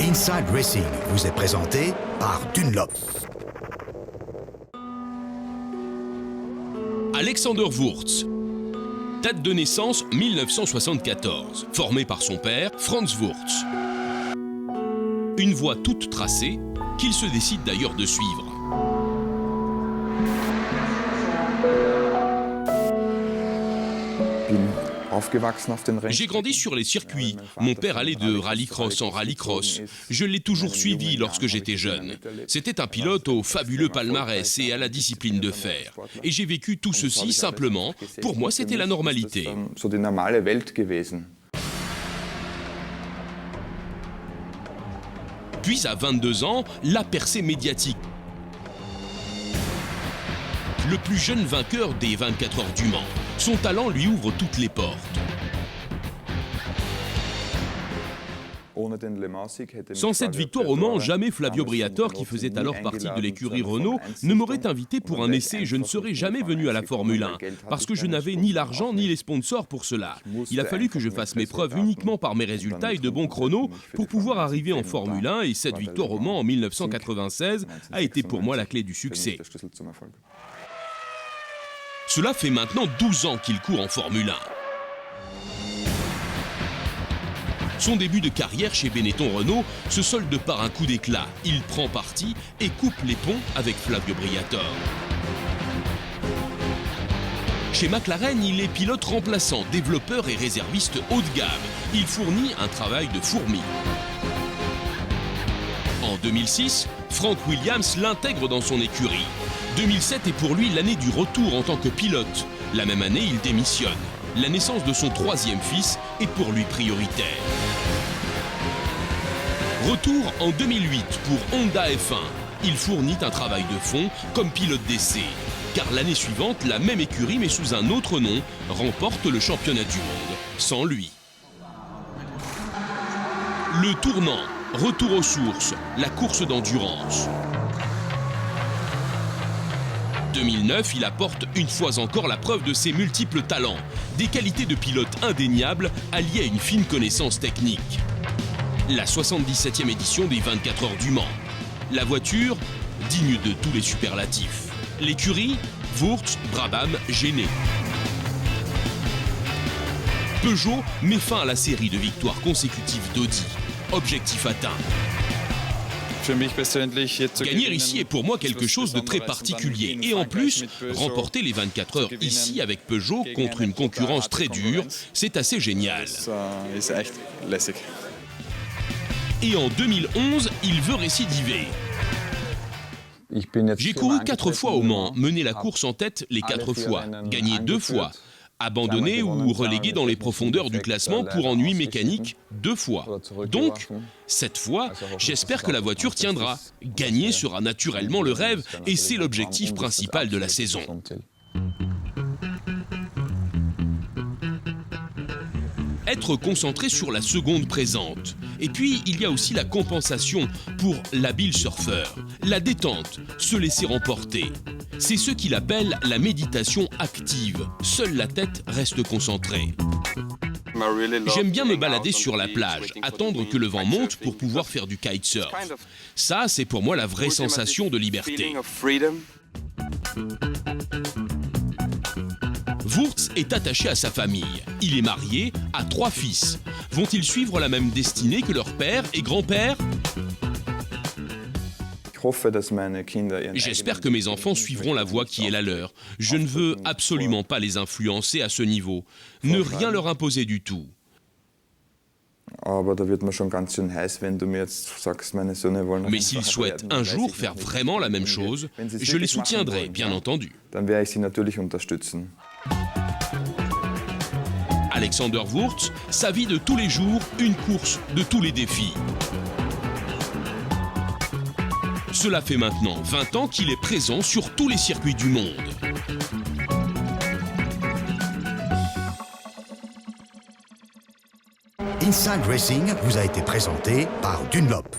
Inside Racing vous est présenté par Dunlop. Alexander Wurz. Date de naissance 1974. Formé par son père, Franz Wurz. Une voie toute tracée qu'il se décide d'ailleurs de suivre. J'ai grandi sur les circuits. Mon père allait de rallycross en rallycross. Je l'ai toujours suivi lorsque j'étais jeune. C'était un pilote au fabuleux palmarès et à la discipline de fer. Et j'ai vécu tout ceci simplement. Pour moi, c'était la normalité. Puis à 22 ans, la percée médiatique. Le plus jeune vainqueur des 24 heures du Mans. Son talent lui ouvre toutes les portes. Sans cette victoire au Mans, jamais Flavio Briatore, qui faisait alors partie de l'écurie Renault, ne m'aurait invité pour un essai. Je ne serais jamais venu à la Formule 1, parce que je n'avais ni l'argent ni les sponsors pour cela. Il a fallu que je fasse mes preuves uniquement par mes résultats et de bons chronos pour pouvoir arriver en Formule 1, et cette victoire au Mans en 1996 a été pour moi la clé du succès. Cela fait maintenant 12 ans qu'il court en Formule 1. Son début de carrière chez Benetton Renault se solde par un coup d'éclat. Il prend parti et coupe les ponts avec Flavio Briatore. Chez McLaren, il est pilote remplaçant, développeur et réserviste haut de gamme. Il fournit un travail de fourmi. En 2006, Frank Williams l'intègre dans son écurie. 2007 est pour lui l'année du retour en tant que pilote. La même année, il démissionne. La naissance de son troisième fils est pour lui prioritaire. Retour en 2008 pour Honda F1. Il fournit un travail de fond comme pilote d'essai. Car l'année suivante, la même écurie, mais sous un autre nom, remporte le championnat du monde. Sans lui. Le tournant, retour aux sources, la course d'endurance. 2009, il apporte une fois encore la preuve de ses multiples talents, des qualités de pilote indéniables alliées à une fine connaissance technique. La 77e édition des 24 heures du Mans. La voiture, digne de tous les superlatifs. L'écurie, Wurz, Brabham, Gene. Peugeot met fin à la série de victoires consécutives d'Audi. Objectif atteint. Gagner ici est pour moi quelque chose de très particulier. Et en plus, remporter les 24 heures ici avec Peugeot contre une concurrence très dure, c'est assez génial. Et en 2011, il veut récidiver. J'ai couru 4 fois au Mans, mené la course en tête les 4 fois, gagné 2 fois. Abandonné ou relégué dans les profondeurs du classement pour ennui mécanique 2 fois. Donc, cette fois, j'espère que la voiture tiendra. Gagner sera naturellement le rêve et c'est l'objectif principal de la saison. Être concentré sur la seconde présente. Et puis, il y a aussi la compensation pour l'habile surfeur. La détente, se laisser emporter. C'est ce qu'il appelle la méditation active. Seule la tête reste concentrée. J'aime bien me balader sur la plage, attendre que le vent monte pour pouvoir faire du kitesurf. Ça, c'est pour moi la vraie sensation de liberté. Wurz est attaché à sa famille. Il est marié, a 3 fils. Vont-ils suivre la même destinée que leur père et grand-père ? J'espère que mes enfants suivront la voie qui est la leur. Je ne veux absolument pas les influencer à ce niveau. Ne rien leur imposer du tout. Mais s'ils souhaitent un jour faire vraiment la même chose, je les soutiendrai, bien entendu. Alexander Wurz, sa vie de tous les jours, une course de tous les défis. Cela fait maintenant 20 ans qu'il est présent sur tous les circuits du monde. Inside Racing vous a été présenté par Dunlop.